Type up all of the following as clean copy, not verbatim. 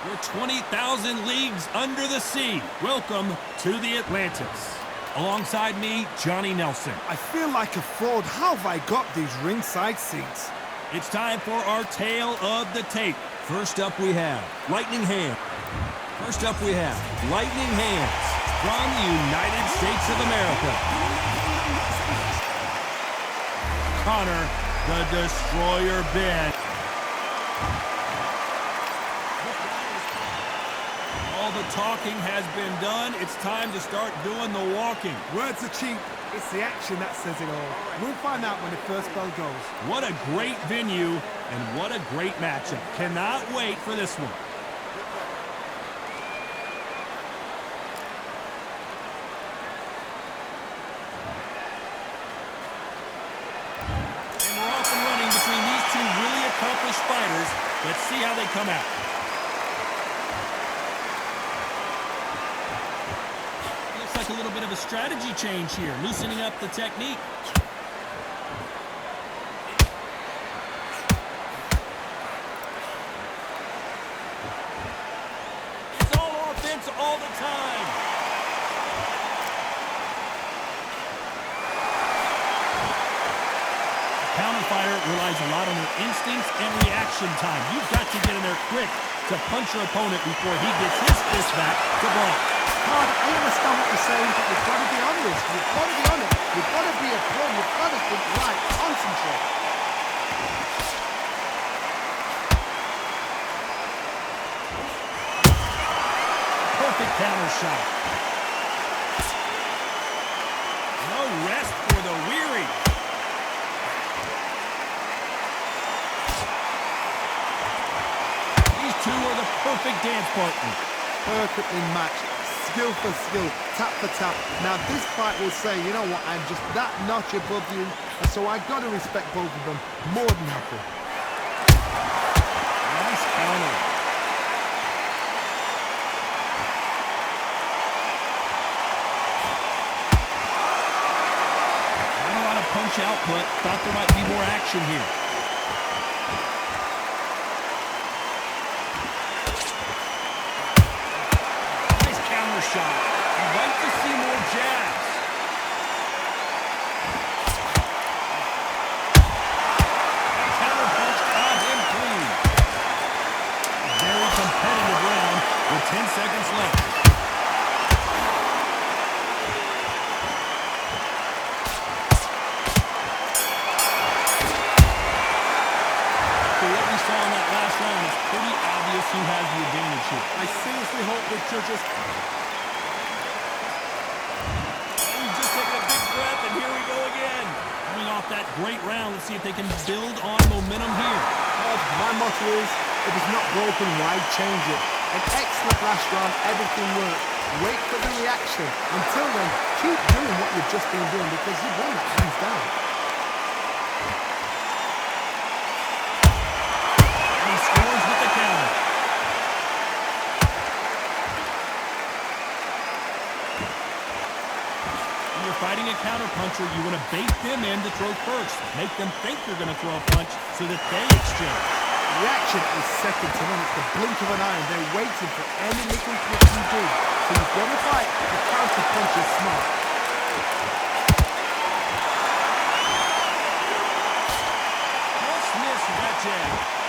We're 20,000 leagues under the sea. Welcome to the Atlantis. Alongside me, Johnny Nelson. I feel like a fraud. How have I got these ringside seats? It's time for our tale of the tape. First up we have Lightning Hands. Lightning Hands from the United States of America. Connor the Destroyer Benn. All the talking has been done. It's time to start doing the walking. Words are cheap. It's the action that says it all. We'll find out when the first bell goes. What a great venue and what a great matchup. Cannot wait for this one. And we're off and running between these two really accomplished fighters. Let's see how they come out. Looks like a little bit of a strategy change here, loosening up the technique. It's all offense all the time. A counter fighter relies a lot on their instincts and reaction time. You've got to get in there quick to punch your opponent before he gets his fist back to block. I understand what you're saying, but you've got to be honest. You've got to be honest. You've got to be a pro. You've got to think right. Concentrate. Perfect counter shot. No rest for the weary. These two are the perfect dance partners. Perfectly matched. Skill for skill, tap for tap. Now this fight will say, you know what, I'm just that notch above you, and so I got to respect both of them more than happy. Nice counter. Not a lot of punch output. Thought there might be more action here. Shot. I'd like to see more jabs. Counter punch caught him clean. Very competitive round with 10 seconds left. For what we saw in that last round, it's pretty obvious who has the advantage here. I seriously hope the judges... That great round. Let's see if they can build on momentum here. My motto is, if it's not broken, why change it? An excellent last round, everything worked. Wait for the reaction. Until then, keep doing what you've just been doing because you've won that hands down. And he scores with the counter. Fighting a counterpuncher, you want to bait them in to throw first. Make them think you're going to throw a punch so that they exchange. Reaction is second to none. It's the blink of an eye. They're waiting for any little twist you do. So you've got to fight. The counterpunch is smart. Just missed that jab.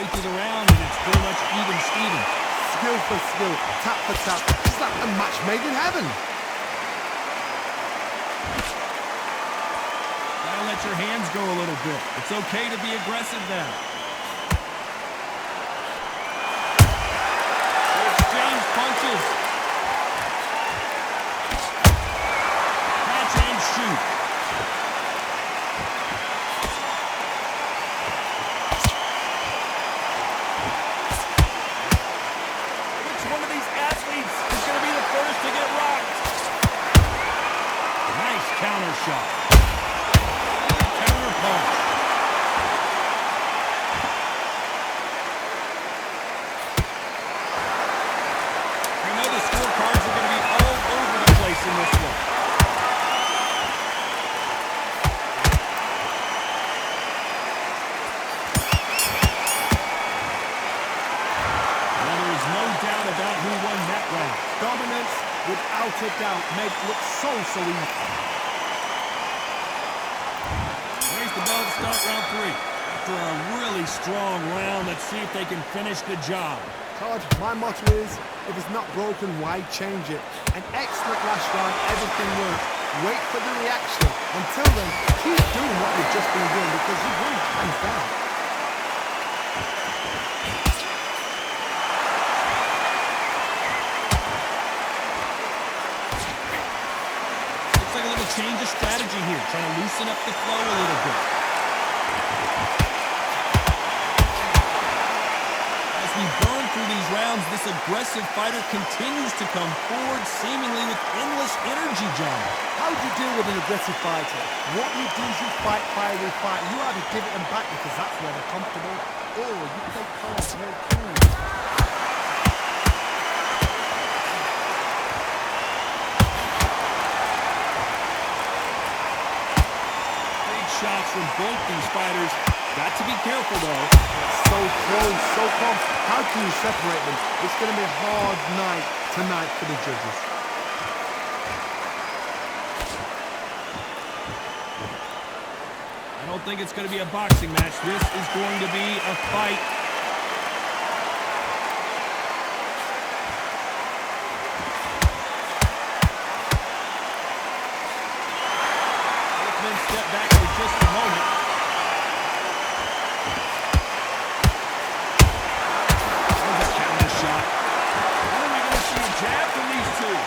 Through the round, and it's pretty much even Steven. Skill for skill, tap for tap. It's like a match made in heaven. Gotta let your hands go a little bit. It's okay to be aggressive now. They exchange punches. Catch and shoot. Counter shot. Counter punch. I know the scorecards are going to be all over the place in this one. dominance, without a doubt, made it look so easy. Raise the bell to start round 3. After a really strong round, let's see if they can finish the job. Todd, my motto is, if it's not broken, why change it? An excellent last round, everything worked. Wait for the reaction. Until then, keep doing what you've just been doing because you won hands down. Looks like a little change of strategy here, trying to loosen up the flow a little bit. As we burn through these rounds, this aggressive fighter continues to come forward, seemingly with endless energy, John. How do you deal with an aggressive fighter? What you do is you fight, fire, fight. You either give it them back because that's where they're comfortable, or you play calm, play cool. Big shots from both these fighters. Got to be careful, though. So close, so close. How can you separate them? It's going to be a hard night tonight for the judges. I don't think it's going to be a boxing match. This is going to be a fight. Both men step back for just a moment. There's a counter shot. When are we going to see a jab from these two?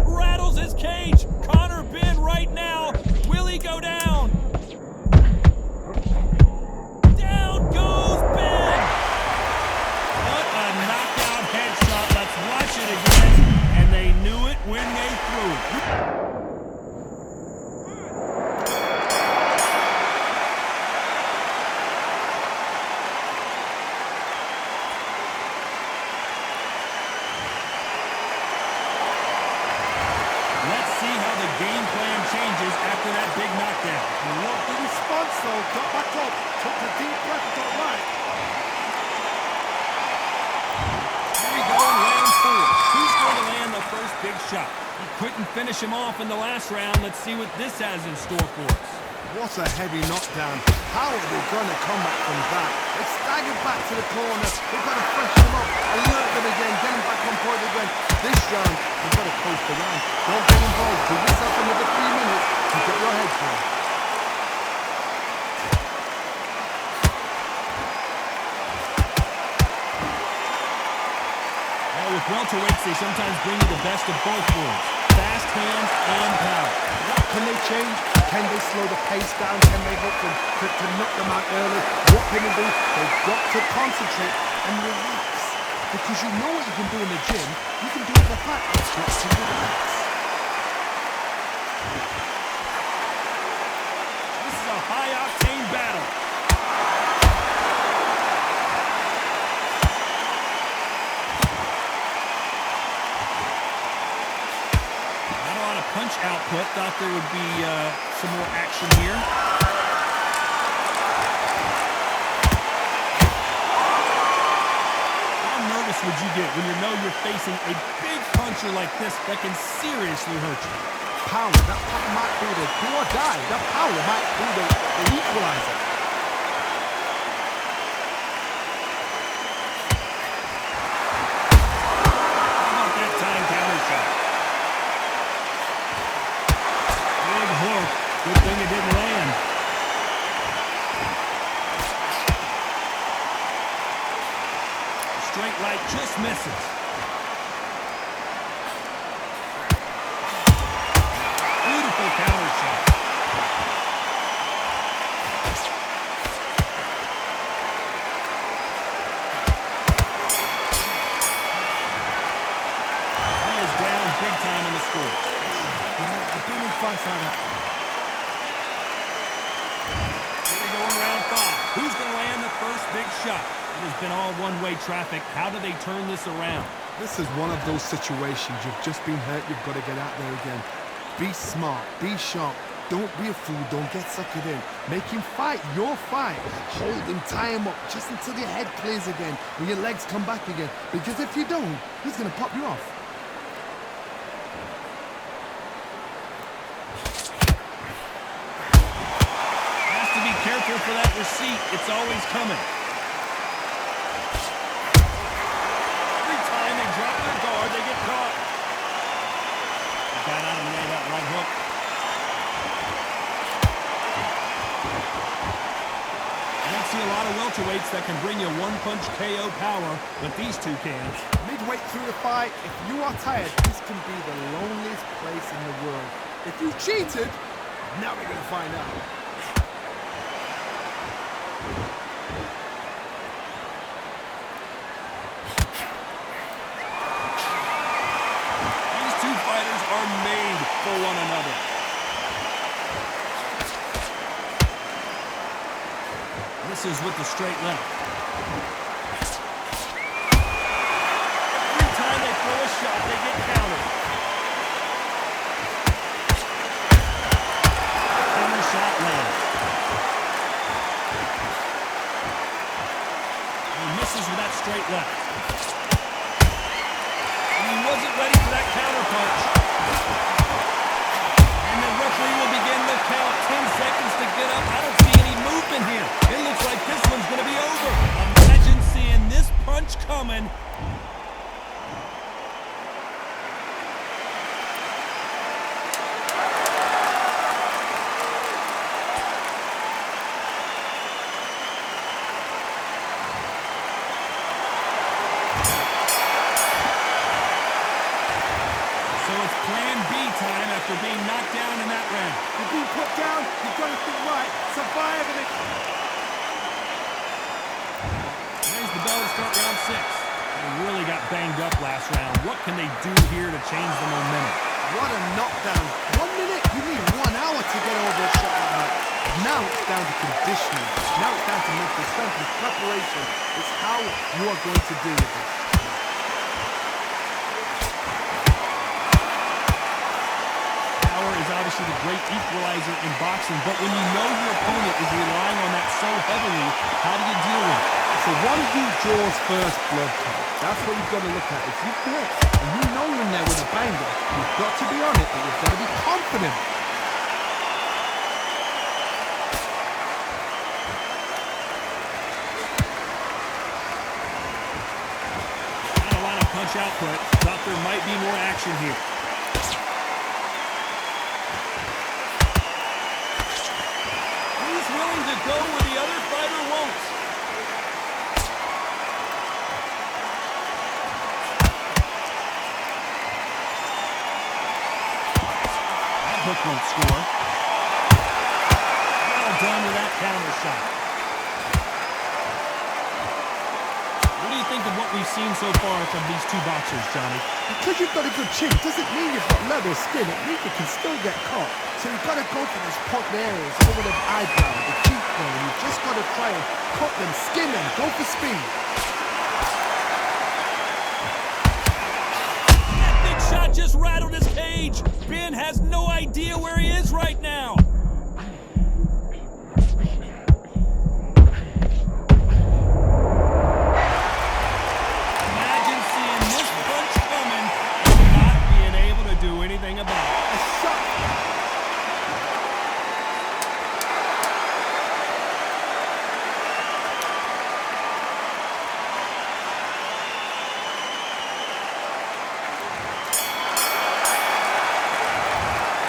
Rattles his cage. Connor Benn right now. Will he go down? Down goes Benn. What a knockout headshot. Let's watch it again. And they knew it when they threw it. Let's see how the game plan changes after that big knockdown. What the response though? Got back up, took a deep breath, got right. Here we go in round 4. Who's going to land the first big shot? He couldn't finish him off in the last round. Let's see what this has in store for us. What a heavy knockdown. How are they going to come back from that? They staggered back to the corner. They've got to freshen them up, alert them again, get them back on point again. This round, you've got to close the round. Don't get involved. Give yourself another 3 minutes to get your head through. Well, with welterweights, they sometimes bring you the best of both worlds. Fast hands and power. What can they change? Can they slow the pace down? Can they hope to knock them out early? What can they do? They've got to concentrate and relax. Because you know what you can do in the gym, you can do it in the practice. Got to relax. This is a high-octane battle. Not a lot of punch output. Thought there would be some more action here. How nervous would you get when you know you're facing a big puncher like this that can seriously hurt you? Power, that might be the do or die. That power might be the equalizer. How about that time counter shot? Big hook. Good thing it didn't land. Straight right just misses. Beautiful counter shot. He is down big time in the score. I've been in fights like that. Here we go in round 5. Who's going to land the first big shot? It has been all one-way traffic. How do they turn this around? This is one of those situations. You've just been hurt. You've got to get out there again. Be smart. Be sharp. Don't be a fool. Don't get suckered in. Make him fight your fight. Hold him, tie him up just until your head clears again, when your legs come back again. Because if you don't, he's going to pop you off. Has to be careful for that receipt. It's always coming. Every time they drop their guard, they get caught. Got out of the way of that right hook. I don't see a lot of welterweights that can bring you one-punch KO power, but these two can. Midway through the fight, if you are tired, this can be the loneliest place in the world. If you cheated, now we're going to find out. These two fighters are made for one another. This is with the straight left. Every time they throw a shot, they get countered. Counter shot lands. He misses with that straight left. And he wasn't ready for that counter punch. And the referee will begin the count. 10 seconds to get up. I don't see any movement here. It looks like this one's going to be over. Imagine seeing this punch coming. So it's plan B time after being knocked down in that round. You're being put down, you've got to think right. Survive and it... There's the bell to start round 6. They really got banged up last round. What can they do here to change the momentum? What a knockdown. 1 minute, you need 1 hour to get over a shot like that. Now it's down to conditioning. Now it's down to mental strength and preparation. It's how you are going to deal with it. Power is obviously the great equalizer in boxing, but when you know your opponent is relying on that so heavily, how do you deal with it? So one who draws first blood count. That's what you've got to look at. If you blitz and you know you're in there with a banger, you've got to be on it, but you've got to be confident. Not a lot of punch output. Thought there might be more action here. He's willing to go where the other fighter won't. That hook won't score. Well done with that counter shot. What do you think of what we've seen so far from these two boxers, Johnny? Because you've got a good chin doesn't mean you've got leather skin. It means you can still get caught. So you've got to go for those popped areas over the eyebrow, the cheekbone. You've just got to try and cut them, skin them, go for speed. That big shot just rattled his cage. Ben has no idea where he is right now. Imagine seeing this punch coming and not being able to do anything about it. A shot.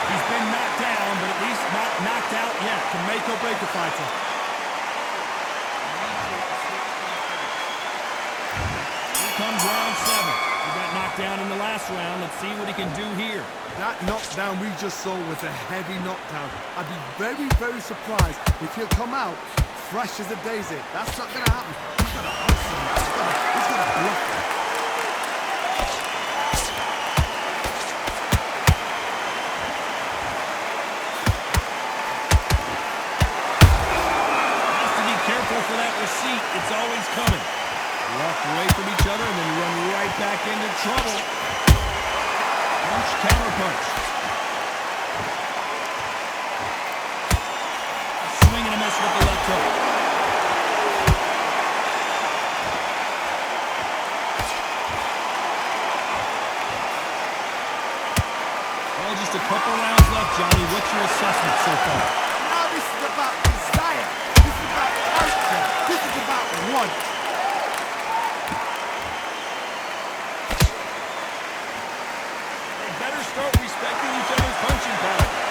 He's been knocked down, but at least not knocked out yet. Can make or break a fighter. Here comes round 7. He got knocked down in the last round. Let's see what he can do here. That knockdown we just saw was a heavy knockdown. I'd be very, very surprised if he'll come out fresh as a daisy. That's not going to happen. He's got to hustle. He's got to bluff it. Has to be careful for that receipt. It's always coming. Walk away from each other and then run right back into trouble. Punch, counter punch. couple rounds left, Johnny. What's your assessment so far? Now this is about desire. This is about character. This is about want. They better start respecting each other's punching power.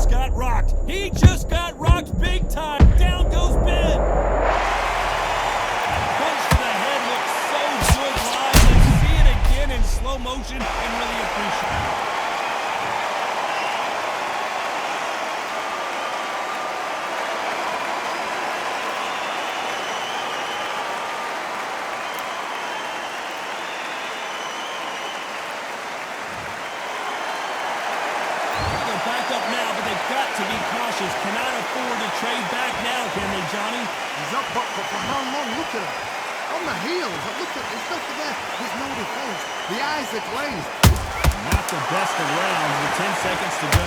Got rocked. He just got rocked big time. Down goes Ben. Punch to the head looks so good live. Let's see it again in slow motion and really appreciate it. Back up now, but they've got to be cautious. Cannot afford to trade back now, can they, Johnny? He's up, but for how long? Look at him. On the heels. Look at there's nothing there. There's no defense. The eyes are glazed. Not the best of rounds with 10 seconds to go.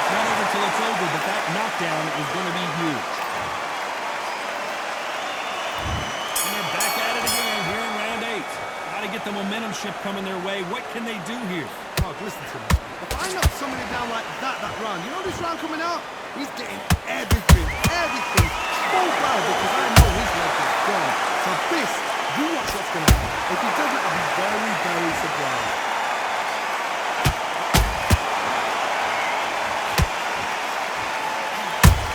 It's not over till it's over, but that knockdown is going to be huge. Get the momentum shift coming their way. What can they do here? Oh, listen to me. If I knock somebody down like that round, you know this round coming out? He's getting everything so well because I know his leg is gone. So this, you watch what's going to happen. If he doesn't, I'll be very, very surprised.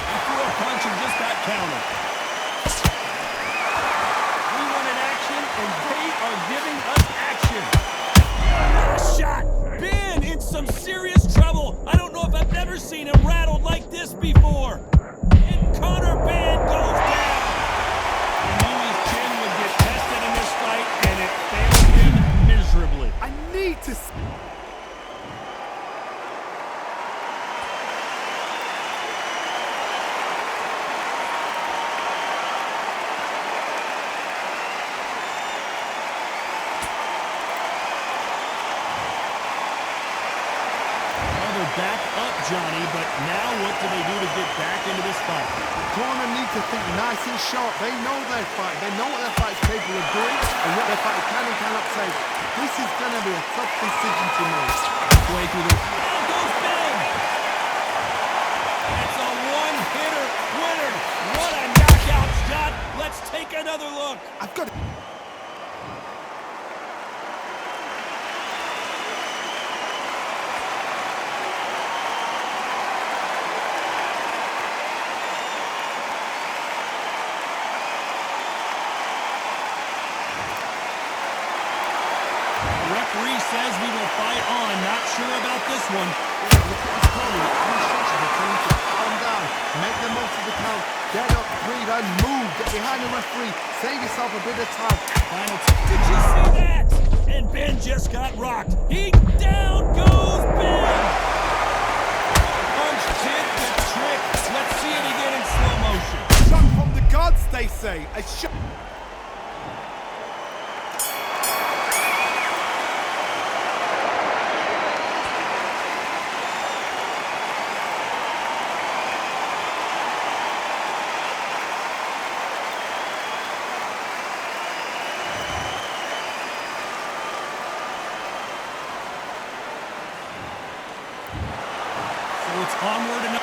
He threw a punch and just got countered. We wanted action, and they are giving us action. What a shot! Ben in some serious trouble. I don't know if I've ever seen him rattled like this before. And Connor Benn goes down. He knew his chin would get tested in this fight, and it failed him miserably. I need to... Back up, Johnny, but now what do they do to get back into this fight? The corner need to think nice and sharp. They know their fight. They know what their fight's capable of doing and what their fight can and cannot take. This is going to be a tough decision to make. Halfway through the... Down goes Ben! That's a one-hitter winner. What a knockout shot. Let's take another look. I've got... Referee says we will fight on. Not sure about this one. Look at this corner. Instructions are telling you to calm down. Make the most of the count. Get up, breathe, and move. Get behind the referee. Save yourself a bit of time. Final Did you see that? And Ben just got rocked. He down goes Ben! Punch did the trick. Let's see it again in slow motion. Shot from the gods, they say. A shot... So it's onward and